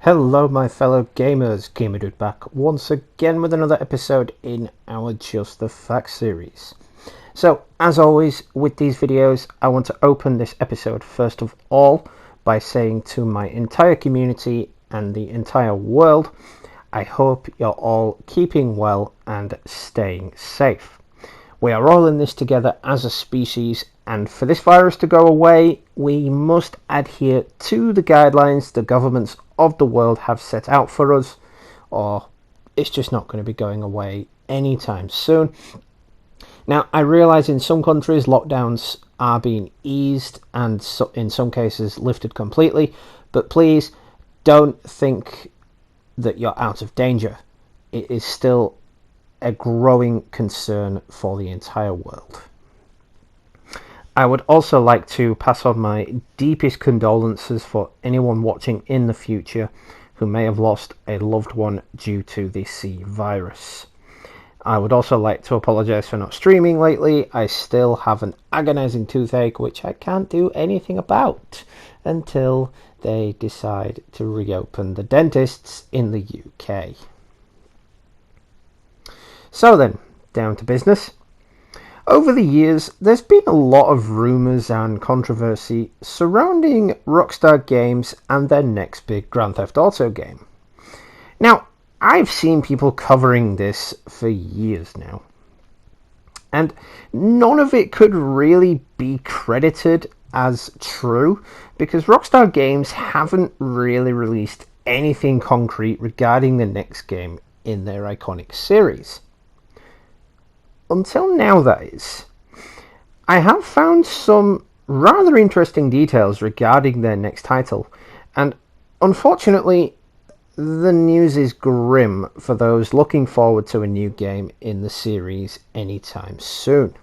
Hello my fellow gamers, Gamerdude back once again with another episode in our Just the Facts series. So, as always with these videos, I want to open this episode first of all by saying to my entire community and the entire world, I hope you're all keeping well and staying safe. We are all in this together as a species, and for this virus to go away, we must adhere to the guidelines the governments of the world have set out for us, or it's just not going to be going away anytime soon. Now, I realise in some countries lockdowns are being eased and in some cases lifted completely, but please don't think that you're out of danger. It is still a growing concern for the entire world. I would also like to pass on my deepest condolences for anyone watching in the future who may have lost a loved one due to the C virus. I would also like to apologise for not streaming lately. I still have an agonising toothache which I can't do anything about until they decide to reopen the dentists in the UK. So then, down to business. Over the years, there's been a lot of rumours and controversy surrounding Rockstar Games and their next big Grand Theft Auto game. Now, I've seen people covering this for years now, and none of it could really be credited as true because Rockstar Games haven't really released anything concrete regarding the next game in their iconic series. Until now, that is. I have found some rather interesting details regarding their next title, and unfortunately, the news is grim for those looking forward to a new game in the series anytime soon.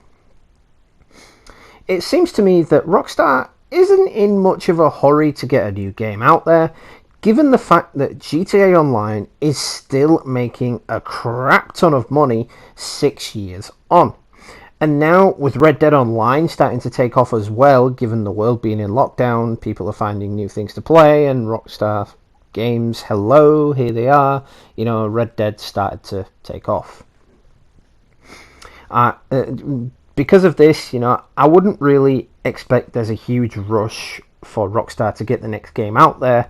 It seems to me that Rockstar isn't in much of a hurry to get a new game out there, given the fact that GTA Online is still making a crap ton of money 6 years on. And now with Red Dead Online starting to take off as well, given the world being in lockdown, people are finding new things to play, and Rockstar Games, hello, here they are, Red Dead started to take off. Because of this, I wouldn't really expect there's a huge rush for Rockstar to get the next game out there,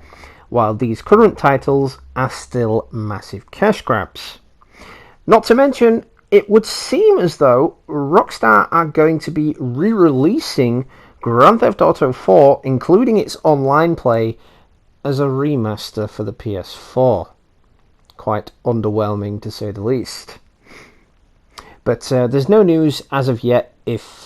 while these current titles are still massive cash grabs. Not to mention, it would seem as though Rockstar are going to be re-releasing Grand Theft Auto 4, including its online play, as a remaster for the PS4. Quite underwhelming to say the least. But there's no news as of yet if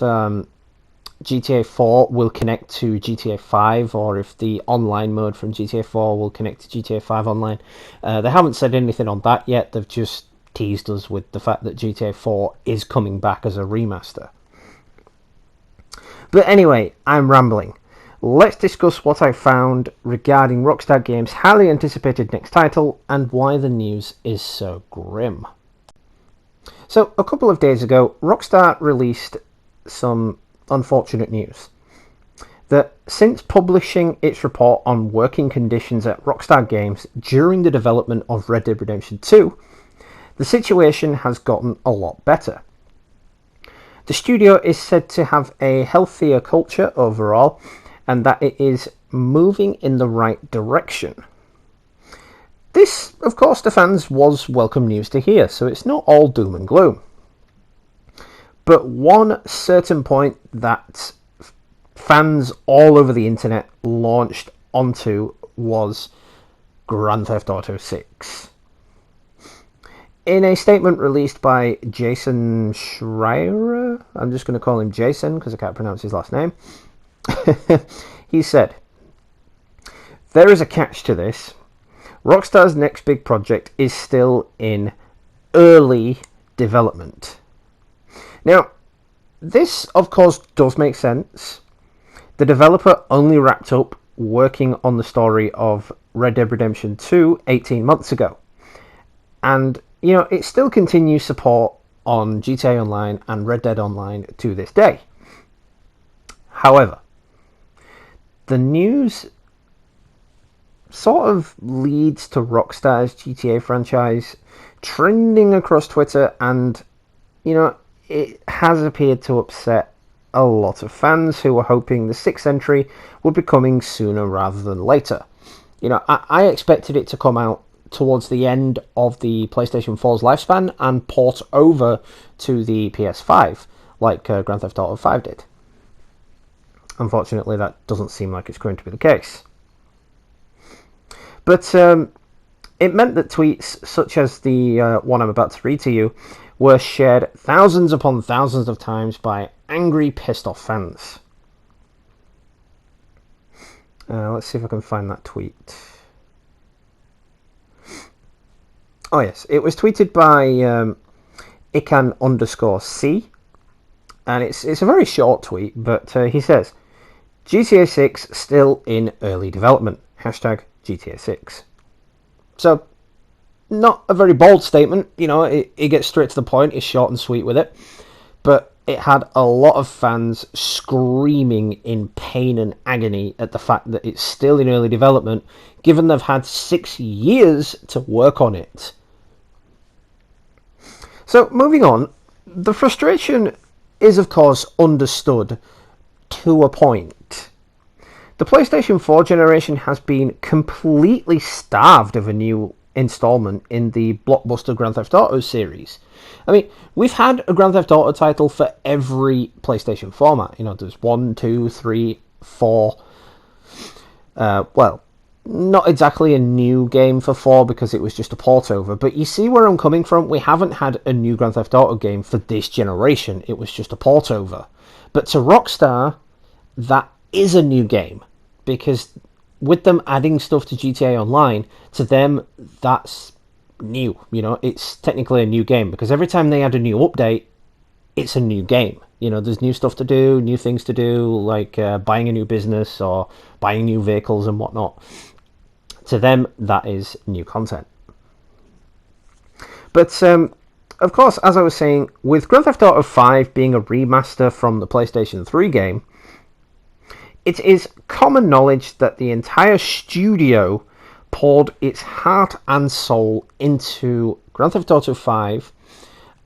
GTA 4 will connect to GTA 5 or if the online mode from GTA 4 will connect to GTA 5 online. They haven't said anything on that yet. They've just teased us with the fact that GTA 4 is coming back as a remaster. But anyway, I'm rambling. Let's discuss what I found regarding Rockstar Games' highly anticipated next title and why the news is so grim. So, a couple of days ago, Rockstar released some unfortunate news that since publishing its report on working conditions at Rockstar Games during the development of Red Dead Redemption 2, the situation has gotten a lot better. The studio is said to have a healthier culture overall, and that it is moving in the right direction. This, of course, to fans was welcome news to hear, so it's not all doom and gloom. But one certain point that fans all over the internet launched onto was Grand Theft Auto 6. In a statement released by Jason Schreier, I'm just going to call him Jason because I can't pronounce his last name, he said, "There is a catch to this. Rockstar's next big project is still in early development." Now, this, of course, does make sense. The developer only wrapped up working on the story of Red Dead Redemption 2 18 months ago. And, it still continues support on GTA Online and Red Dead Online to this day. However, the news sort of leads to Rockstar's GTA franchise trending across Twitter, and it has appeared to upset a lot of fans who were hoping the 6th entry would be coming sooner rather than later. I expected it to come out towards the end of the PlayStation 4's lifespan and port over to the PS5, like Grand Theft Auto 5 did. Unfortunately, that doesn't seem like it's going to be the case. But it meant that tweets such as the one I'm about to read to you were shared thousands upon thousands of times by angry, pissed off fans. Let's see if I can find that tweet. Oh yes, it was tweeted by Ican_C, and it's a very short tweet, but he says, GTA 6 still in early development, #GTA 6. So, not a very bold statement, it gets straight to the point, it's short and sweet with it, but it had a lot of fans screaming in pain and agony at the fact that it's still in early development, given they've had 6 years to work on it. So, moving on, the frustration is of course understood to a point. The PlayStation 4 generation has been completely starved of a new installment in the blockbuster Grand Theft Auto series. I mean, we've had a Grand Theft Auto title for every PlayStation format. There's 1, 2, 3, 4. Well, not exactly a new game for 4 because it was just a port over, but you see where I'm coming from. We haven't had a new Grand Theft Auto game for this generation. It was just a port over. But to Rockstar, that is a new game, because with them adding stuff to GTA Online, to them, that's new. It's technically a new game, because every time they add a new update, it's a new game. There's new stuff to do, new things to do, like buying a new business or buying new vehicles and whatnot. To them, that is new content. But, of course, as I was saying, with Grand Theft Auto 5 being a remaster from the PlayStation 3 game, it is common knowledge that the entire studio poured its heart and soul into Grand Theft Auto 5,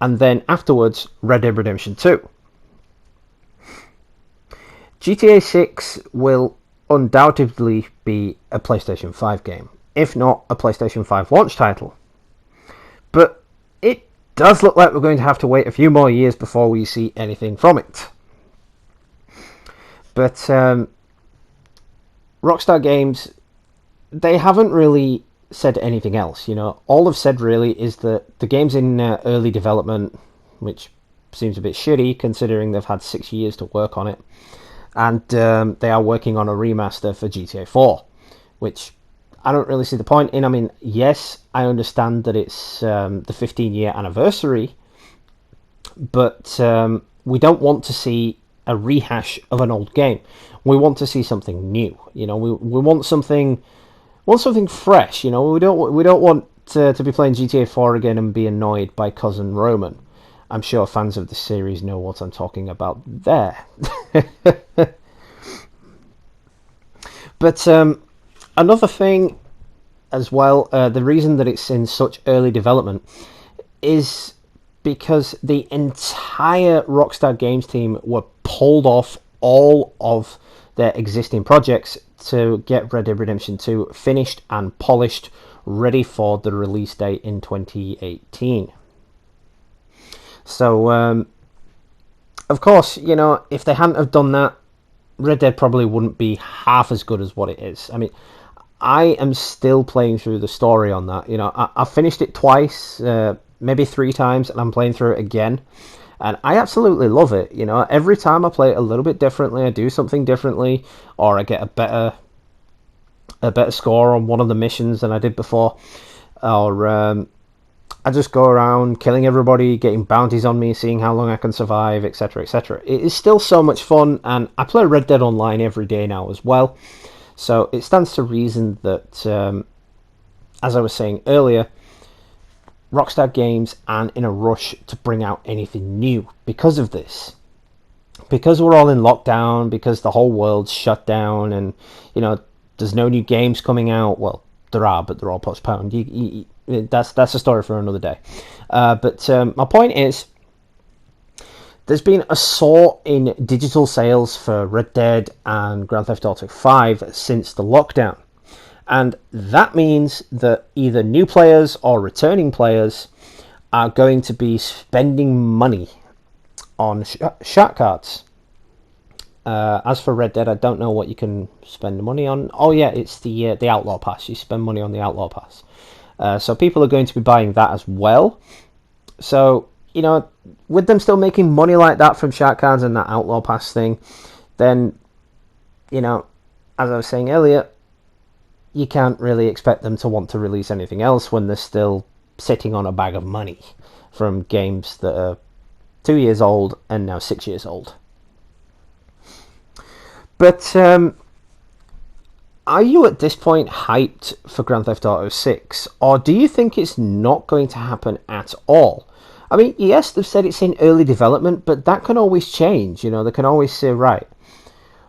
and then afterwards Red Dead Redemption 2. GTA 6 will undoubtedly be a PlayStation 5 game, if not a PlayStation 5 launch title. But it does look like we're going to have to wait a few more years before we see anything from it. But Rockstar Games, they haven't really said anything else. All they've said really is that the game's in early development, which seems a bit shitty considering they've had 6 years to work on it. And they are working on a remaster for GTA 4, which I don't really see the point in. I mean, yes, I understand that it's the 15-year anniversary, but we don't want to see a rehash of an old game. We want to see something new. We want something fresh. We don't want to be playing GTA 4 again and be annoyed by Cousin Roman. I'm sure fans of the series know what I'm talking about there. But another thing as well, the reason that it's in such early development is because the entire Rockstar Games team were pulled off all of their existing projects to get Red Dead Redemption 2 finished and polished, ready for the release date in 2018. So, of course, if they hadn't have done that, Red Dead probably wouldn't be half as good as what it is. I mean, I am still playing through the story on that. I finished it twice, maybe 3 times, and I'm playing through it again. And I absolutely love it. Every time I play it a little bit differently, I do something differently, or I get a better score on one of the missions than I did before, or I just go around killing everybody, getting bounties on me, seeing how long I can survive, etc., etc. It is still so much fun, and I play Red Dead Online every day now as well. So it stands to reason that, as I was saying earlier, Rockstar Games aren't in a rush to bring out anything new because of this. Because we're all in lockdown, because the whole world's shut down, and there's no new games coming out. Well, there are, but they're all postponed. That's a story for another day. But my point is, there's been a soar in digital sales for Red Dead and Grand Theft Auto 5 since the lockdown. And that means that either new players or returning players are going to be spending money on shark cards. As for Red Dead, I don't know what you can spend money on. Oh yeah, it's the Outlaw Pass. You spend money on the Outlaw Pass. So people are going to be buying that as well. So, you know, with them still making money like that from shark cards and that Outlaw Pass thing, then, you know, as I was saying earlier, you can't really expect them to want to release anything else when they're still sitting on a bag of money from games that are 2 years old and now 6 years old. But are you at this point hyped for Grand Theft Auto 6? Or do you think it's not going to happen at all? I mean, yes, they've said it's in early development, but that can always change. You know, they can always say, right,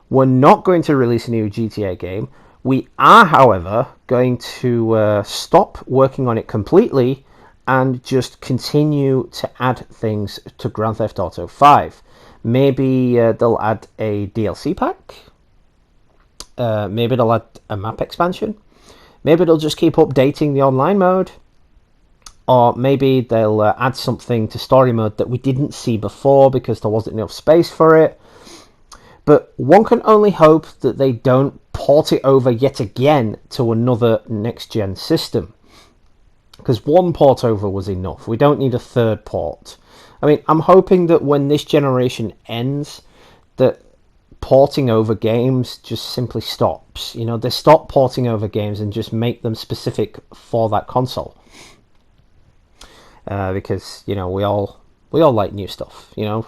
we're not going to release a new GTA game. We are, however, going to stop working on it completely and just continue to add things to Grand Theft Auto 5. Maybe they'll add a DLC pack. Maybe they'll add a map expansion. Maybe they'll just keep updating the online mode. Or maybe they'll add something to story mode that we didn't see before because there wasn't enough space for it. But one can only hope that they don't port it over yet again to another next-gen system. Because one port over was enough. We don't need a third port. I mean, I'm hoping that when this generation ends, that porting over games just simply stops. You know, they stop porting over games and just make them specific for that console. Because, you know, we all like new stuff, you know.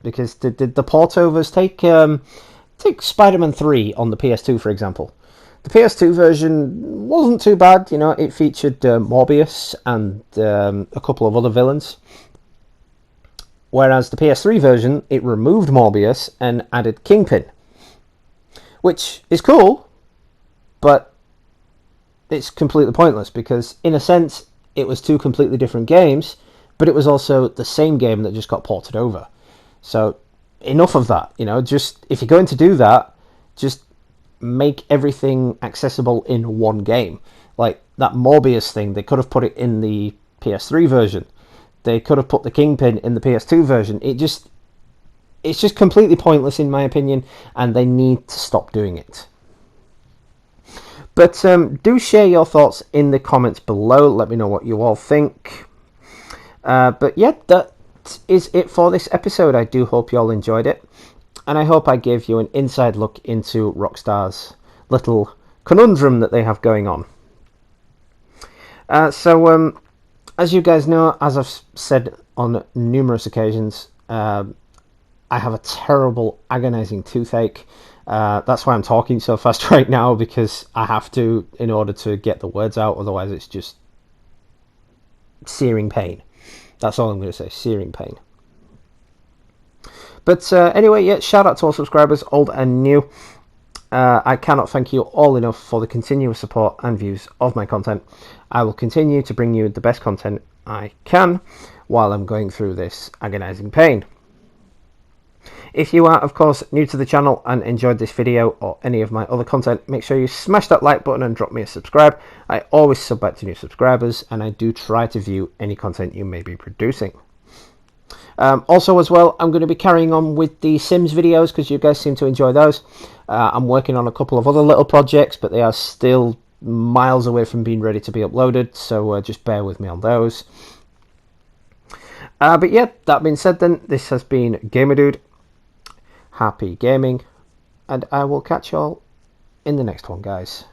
Because the port overs, take Spider-Man 3 on the PS2, for example. The PS2 version wasn't too bad, you know. It featured Morbius and a couple of other villains. Whereas the PS3 version, it removed Morbius and added Kingpin. Which is cool, but it's completely pointless because, in a sense, it was two completely different games, but it was also the same game that just got ported over. So, enough of that, you know. Just, if you're going to do that, just make everything accessible in one game. Like, that Morbius thing, they could have put it in the PS3 version. They could have put the Kingpin in the PS2 version. It's just completely pointless in my opinion, and they need to stop doing it. But do share your thoughts in the comments below. Let me know what you all think. But yeah, that is it for this episode. I do hope you all enjoyed it. And I hope I gave you an inside look into Rockstar's little conundrum that they have going on. As you guys know, as I've said on numerous occasions, I have a terrible, agonizing toothache. That's why I'm talking so fast right now, because I have to in order to get the words out. Otherwise, it's just searing pain. That's all I'm going to say, searing pain. But anyway, yeah, shout out to all subscribers, old and new. I cannot thank you all enough for the continuous support and views of my content. I will continue to bring you the best content I can while I'm going through this agonizing pain. If you are, of course, new to the channel and enjoyed this video or any of my other content, make sure you smash that like button and drop me a subscribe. I always sub back to new subscribers, and I do try to view any content you may be producing. Also, as well, I'm going to be carrying on with the Sims videos because you guys seem to enjoy those. I'm working on a couple of other little projects, but they are still miles away from being ready to be uploaded, so just bear with me on those. But yeah, that being said then, this has been Gamerdude. Happy gaming, and I will catch you all in the next one, guys.